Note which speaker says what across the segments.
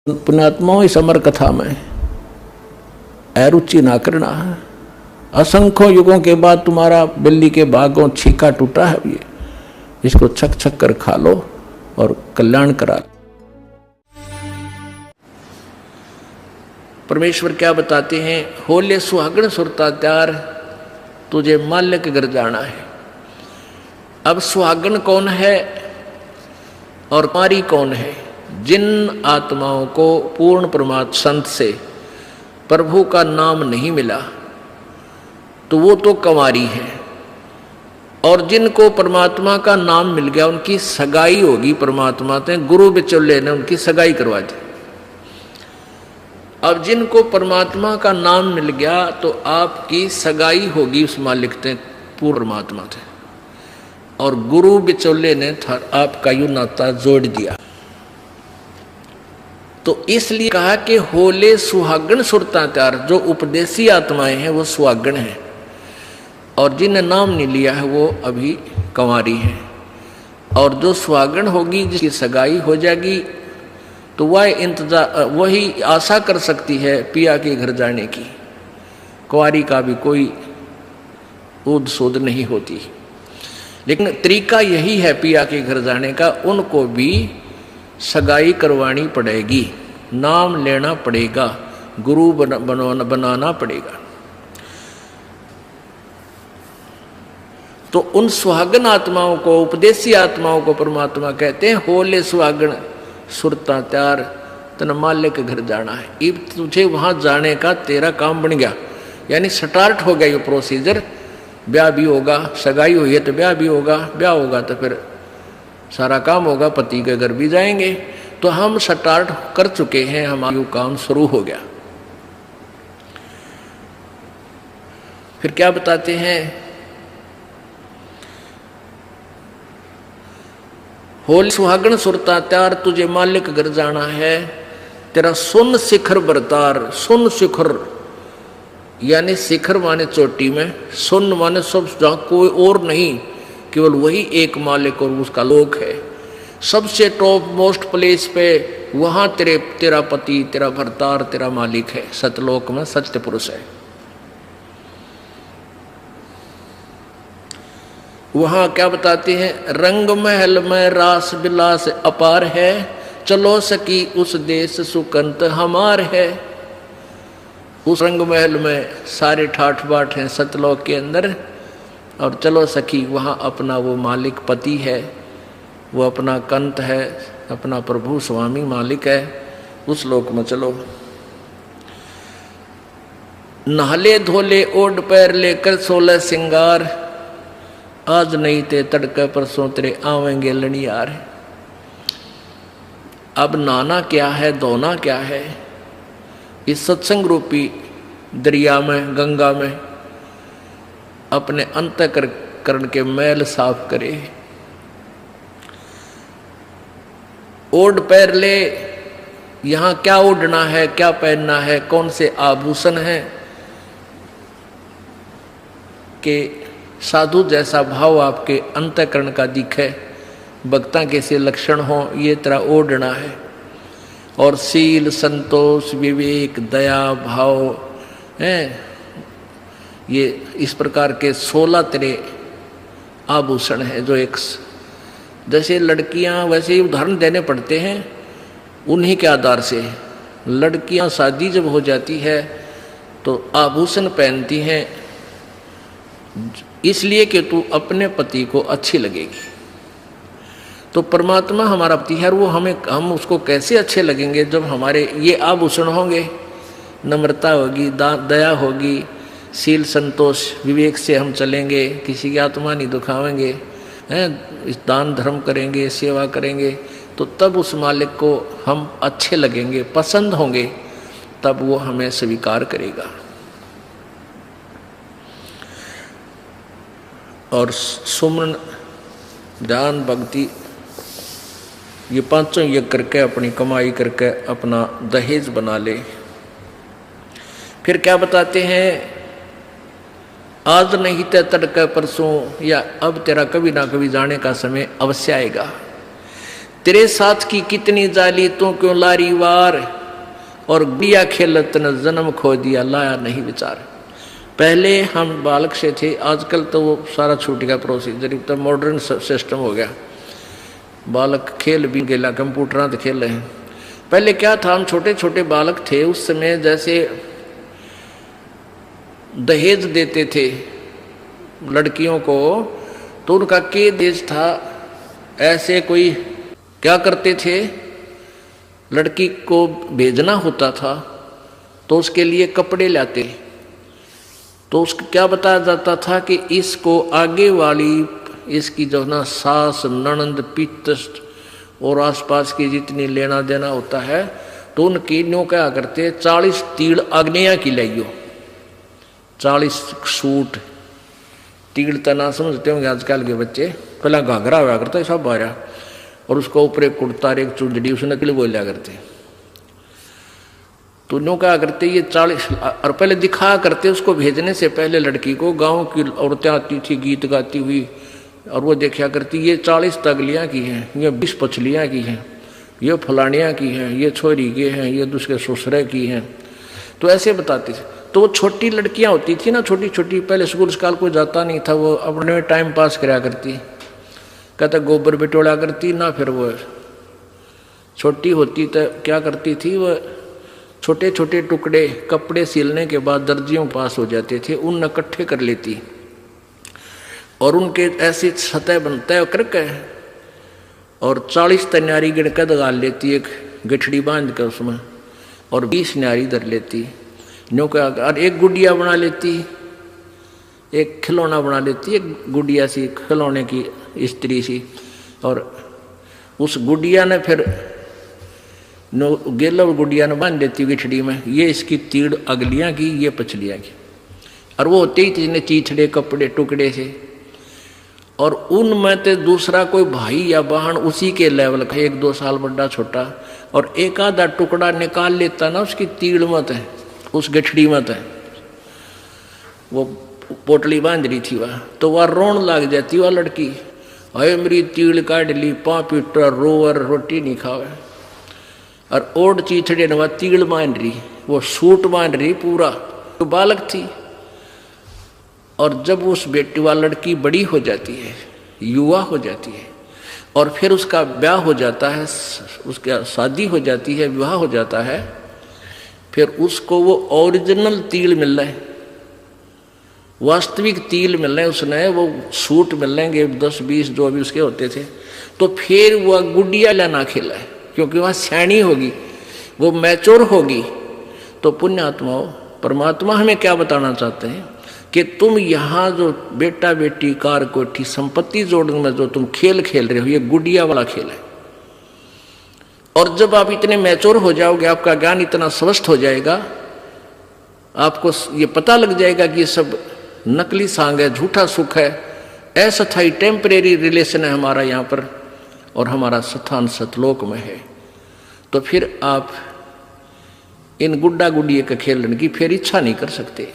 Speaker 1: पुण्यात्माओं इस अमर कथा में अरुचि ना करना है। असंख्य युगों के बाद तुम्हारा बिल्ली के भागों छीका टूटा है, ये इसको छक छक कर खा लो और कल्याण करा। परमेश्वर क्या बताते हैं? होले सुहागण सुरता त्यार, तुझे माल्य के घर जाना है। अब सुहागण कौन है और कुंवारी कौन है? जिन आत्माओं को पूर्ण परमात्मा संत से प्रभु का नाम नहीं मिला तो वो तो कुंवारी है, और जिनको परमात्मा का नाम मिल गया उनकी सगाई होगी परमात्मा से। गुरु बिचौले ने उनकी सगाई करवा दी। अब जिनको परमात्मा का नाम मिल गया तो आपकी सगाई होगी उस मालिक से, पूर्ण परमात्मा से, और गुरु बिचौले ने आपका यू नाता जोड़ दिया। तो इसलिए कहा कि होले सुहागण सुरता त्यार। जो उपदेशी आत्माएं हैं वो सुहागण हैं, और जिन्हें नाम नहीं लिया है वो अभी कुंवारी है। और जो सुहागण होगी, जिसकी सगाई हो जाएगी, तो वह इंतजार वही आशा कर सकती है पिया के घर जाने की। कुंवारी का भी कोई ऊद सूद नहीं होती। लेकिन तरीका यही है पिया के घर जाने का, उनको भी सगाई करवानी पड़ेगी, नाम लेना पड़ेगा, गुरु बनाना पड़ेगा। तो उन सुहागन आत्माओं को, उपदेशी आत्माओं को परमात्मा कहते हैं होले सुहागण सुरता त्यार, तन माल्य के घर जाना है। अब तुझे वहां जाने का तेरा काम बन गया, यानी स्टार्ट हो गया ये प्रोसीजर। ब्याह भी होगा, सगाई हुई है तो ब्याह भी होगा, ब्याह होगा तो फिर सारा काम होगा, पति के घर भी जाएंगे। तो हम स्टार्ट कर चुके हैं, हमारा काम शुरू हो गया। फिर क्या बताते हैं? होली सुहागण सुरता त्यार, तुझे मालिक घर जाना है। तेरा सुन शिखर बरतार। सुन शिखर यानी शिखर माने चोटी में, सुन माने सब, जहां कोई और नहीं, केवल वही एक मालिक और उसका लोक है। सबसे टॉप मोस्ट प्लेस पे वहां तेरा पति, तेरा भरतार, तेरा मालिक है। सतलोक में सत्य पुरुष है। वहां क्या बताते हैं? रंग महल में रास बिलास अपार है, चलो सकी उस देश सुकंत हमार है। उस रंग महल में सारे ठाठ बाट हैं सतलोक के अंदर, और चलो सखी वहाँ अपना वो मालिक पति है, वो अपना कंत है, अपना प्रभु स्वामी मालिक है, उस लोक में चलो। नहले धोले ओढ़ पैर लेकर 16 सिंगार, आज नहीं ते तड़के परसों तेरे आवेंगे लड़ियार। अब नहाना क्या है, धोना क्या है? इस सत्संग रूपी दरिया में, गंगा में अपने अंतःकरण के मैल साफ करे। ओढ़ पैर ले, यहां क्या ओढ़ना है, क्या पहनना है, कौन से आभूषण हैं कि साधु जैसा भाव आपके अंतःकरण का दिखे, भक्ता के से लक्षण हो, ये तरह ओढ़ना है। और शील, संतोष, विवेक, दया, भाव हैं, ये इस प्रकार के 16 तेरे आभूषण हैं। जो एक जैसे लड़कियां, वैसे ही उदाहरण देने पड़ते हैं उन्हीं के आधार से। लड़कियां शादी जब हो जाती है तो आभूषण पहनती हैं इसलिए कि तू अपने पति को अच्छी लगेगी। तो परमात्मा हमारा पति है, वो हम उसको कैसे अच्छे लगेंगे जब हमारे ये आभूषण होंगे। नम्रता होगी, दया होगी, शील, संतोष, विवेक से हम चलेंगे, किसी की आत्मा नहीं दुखावेंगे, हैं, दान धर्म करेंगे, सेवा करेंगे, तो तब उस मालिक को हम अच्छे लगेंगे, पसंद होंगे, तब वो हमें स्वीकार करेगा। और सुमन, ध्यान, भक्ति, ये पांचों यज्ञ करके अपनी कमाई करके अपना दहेज बना ले। फिर क्या बताते हैं? आज नहीं ते तड़के परसों, या अब तेरा कभी ना कभी जाने का समय अवश्य आएगा। तेरे साथ की कितनी जाली तू क्यों लारी वार, और गुड़िया खेलत न जन्म खो दिया लाया नहीं विचार। पहले हम बालक से थे, आजकल तो वो सारा छूट गया प्रोसीजर, तो मॉडर्न सिस्टम हो गया, बालक खेल भी गेला, कंप्यूटर तो खेल रहे हैं। पहले क्या था, हम छोटे छोटे बालक थे उस समय, जैसे दहेज देते थे लड़कियों को, तो उनका के देश था, ऐसे कोई क्या करते थे, लड़की को भेजना होता था तो उसके लिए कपड़े लाते, तो उसको क्या बताया जाता था कि इसको आगे वाली इसकी जो ना सास ननंद पितृ और आसपास की जितनी लेना देना होता है, तो उनकी न्यों क्या करते, 40 तीड़ अग्निया की लाइयो, 40 सूट, तीड़ तना समझते होंगे आजकल के बच्चे, पहला घाघरा हुआ करता है सब बारह, और उसको ऊपर एक कुर्ता एक चुंदड़ी उसने नकली बोलिया करते, तो न्यों क्या करते ये 40, और पहले दिखा करते उसको भेजने से पहले लड़की को, गांव की औरतें आती थी गीत गाती हुई, और वो देखा करती ये 40 तगलियाँ की हैं, ये 20 पछलियाँ की हैं, ये फलानियाँ की हैं, ये छोरी के हैं, ये दूसरे ससुरे की हैं, तो ऐसे बताते थे। तो वो छोटी लड़कियाँ होती थी ना, छोटी छोटी, पहले स्कूल स्काल को जाता नहीं था, वो अपने में टाइम पास कराया करती, कहता गोबर बिटोड़ा करती ना, फिर वो छोटी होती तो क्या करती थी, वो छोटे छोटे टुकड़े कपड़े सिलने के बाद दर्जियों पास हो जाते थे, उन इकट्ठे कर लेती और उनके ऐसी सतह बनता करके, और 40 तन्यारी गिनकर दगाल लेती, एक गठड़ी बांध कर उसमें, और 20 न्यारी धर लेती, न्यों का, और एक गुड़िया बना लेती, एक खिलौना बना लेती, एक गुड़िया सी खिलौने की स्त्री सी, और उस गुड़िया ने फिर गेला गुड़िया ने बांध देती गठड़ी में, ये इसकी तीड़ अगलियाँ की, ये पछलियाँ की, और वो होते ही तीन चीथड़े कपड़े टुकड़े से, और उनमें तो दूसरा कोई भाई या बहन उसी के लेवल का, 1-2 साल बड़ा छोटा, और एक आधा टुकड़ा निकाल लेता ना उसकी तीड़ मत है, उस गठड़ी मत है, वो पोटली बांध रही थी वह, तो वह रोन लग जाती वह लड़की, अरे मेरी तीड़ काट ली, 5 पीटर रोवर रोटी नहीं खावे, और ओढ़ चीथड़े ने वह तीड़ बांध रही, वो सूट बांध रही पूरा, तो बालक थी। और जब उस बेटी वाली लड़की बड़ी हो जाती है, युवा हो जाती है, और फिर उसका ब्याह हो जाता है, उसका शादी हो जाती है, विवाह हो जाता है, फिर उसको वो ओरिजिनल तिल मिल रहा है, वास्तविक तिल मिल रहे हैं, उसने वो सूट मिल लेंगे 10-20 जो भी उसके होते थे, तो फिर वह गुड़िया लाना खेला है, क्योंकि वह सयानी होगी, वो मैच्योर होगी। तो पुण्यात्माओं, परमात्मा हमें क्या बताना चाहते हैं कि तुम यहाँ जो बेटा बेटी कार कोठी संपत्ति जोड़ने में जो तुम खेल खेल रहे हो, ये गुड़िया वाला खेल है। और जब आप इतने मैच्योर हो जाओगे, आपका ज्ञान इतना स्वस्थ हो जाएगा, आपको ये पता लग जाएगा कि ये सब नकली सांग है, झूठा सुख है, अस्थायी टेम्परेरी रिलेशन है हमारा यहाँ पर, और हमारा स्थान सतलोक में है। तो फिर आप इन गुड्डा गुड़िया के खेलने की फिर इच्छा नहीं कर सकते,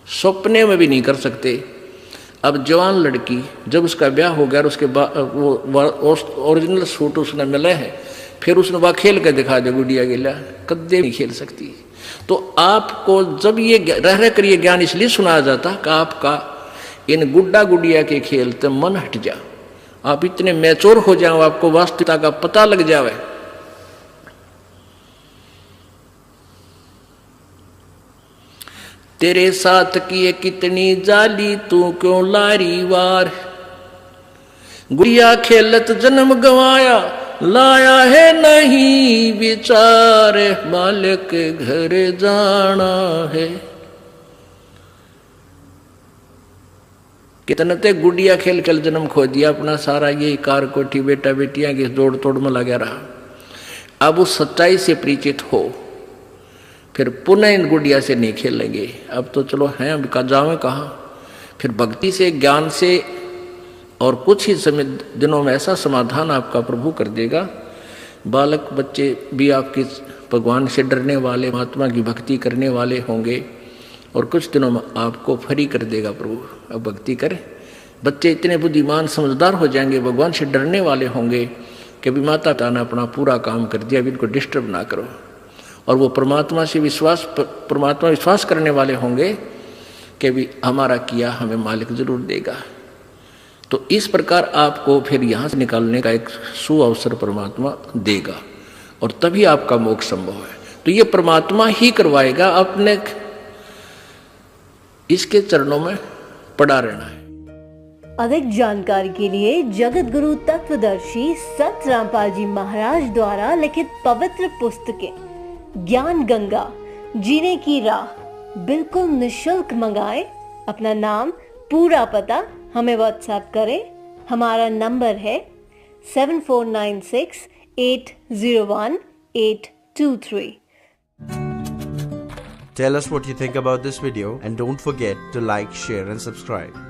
Speaker 1: सपने में भी नहीं कर सकते। अब जवान लड़की जब उसका ब्याह हो गया और उसके बाद वो ओरिजिनल सूट उसने मिले हैं, फिर उसने वह खेल कर दिखा दे गुड़िया गिला, कदे नहीं खेल सकती। तो आपको जब ये रह कर ये ज्ञान इसलिए सुनाया जाता कि आपका इन गुड्डा गुड़िया के खेल से मन हट जा, आप इतने मैच्योर हो जाओ, आपको वास्तविकता का पता लग जावे। तेरे साथ किए कितनी जाली तू क्यों लारी वार, गुड़िया खेलत जन्म गवाया लाया है नहीं विचार, मालिक के घर जाना है। कितने ते गुड़िया खेल खेल जन्म खो दिया अपना सारा, ये कार कोठी बेटा बेटियां की जोड़ तोड़ में लगा रहा। अब उस सच्चाई से परिचित हो, फिर पुनः इन गुड़िया से नहीं खेलेंगे। अब तो चलो हैं, अब का जावे कहाँ, फिर भक्ति से ज्ञान से और कुछ ही समय दिनों में ऐसा समाधान आपका प्रभु कर देगा। बालक बच्चे भी आपके भगवान से डरने वाले, महात्मा की भक्ति करने वाले होंगे, और कुछ दिनों में आपको फ्री कर देगा प्रभु। अब भक्ति करें, बच्चे इतने बुद्धिमान समझदार हो जाएंगे, भगवान से डरने वाले होंगे कि भी माता पिता ने अपना पूरा काम कर दिया, अभी इनको डिस्टर्ब ना करो। और वो परमात्मा विश्वास करने वाले होंगे कि भी हमारा किया हमें मालिक जरूर देगा। तो इस प्रकार आपको फिर यहाँ से निकालने का एक सुअवसर परमात्मा देगा और तभी आपका मोक्ष संभव है। तो ये परमात्मा ही करवाएगा, अपने इसके चरणों में पड़ा रहना है।
Speaker 2: अधिक जानकारी के लिए जगत गुरु तत्वदर्शी संत रामपाल जी महाराज द्वारा लिखित पवित्र पुस्तकें ज्ञान गंगा, जीने की राह बिल्कुल निशुल्क मंगाएं। अपना नाम, पूरा पता हमें व्हाट्सएप करें। हमारा नंबर है 7496801823।
Speaker 3: Tell us what you think about this video and don't forget to like, share and subscribe.